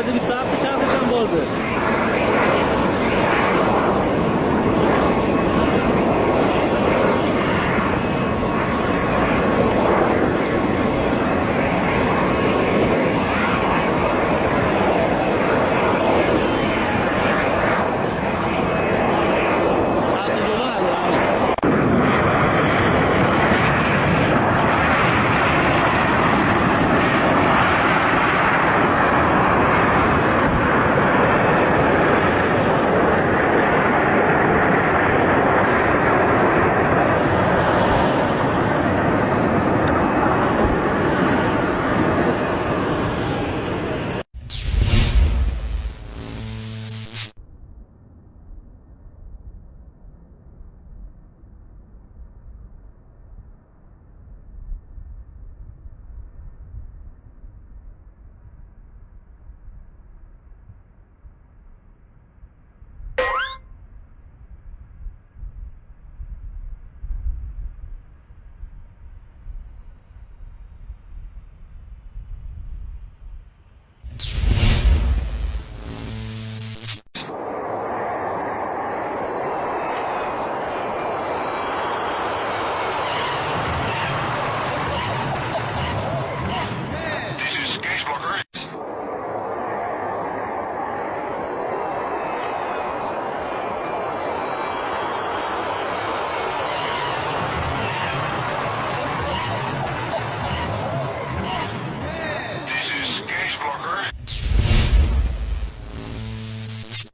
geldi, bir saattir çarpışan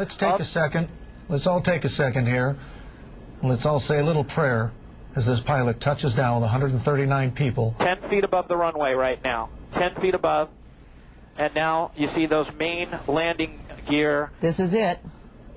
Let's take a second. Let's all take a second here. Let's all say a little prayer as this pilot touches down with 139 people. 10 feet above the runway right now. 10 feet above. And now you see those main landing gear. This is it.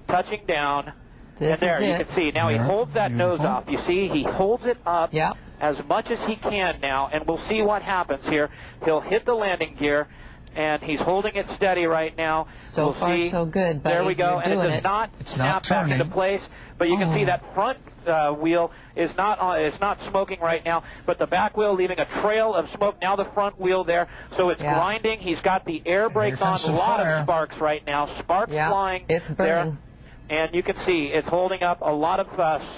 Touching down. This and there is you it. can see. Now he holds that nose off. You see, he holds it up as much as he can now, and we'll see what happens here. He'll hit the landing gear, and he's holding it steady right now. So we'll far, see. so good, buddy. There we go, You're and doing it does not It's snap not back turning. into place. But you can see that front wheel is not smoking right now, but the back wheel leaving a trail of smoke. Now the front wheel there, so it's grinding. He's got the air brakes on. A lot of sparks right now. Sparks flying. It's burning. There. And you can see it's holding up a lot of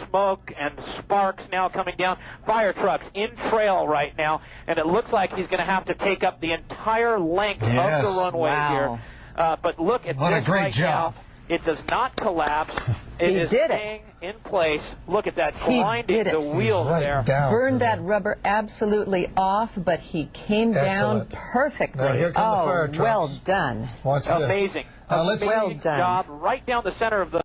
smoke and sparks now coming down. Fire trucks in trail right now, and it looks like he's going to have to take up the entire length of the runway here. But look at what this a great right job. now. It does not collapse. It is staying in place. Look at that, grinding the wheels there. Burned that rubber absolutely off, but he came down perfectly. Now here come the fire trucks. Well done. Watch this. Amazing. Now let's Amazing job right down the center of the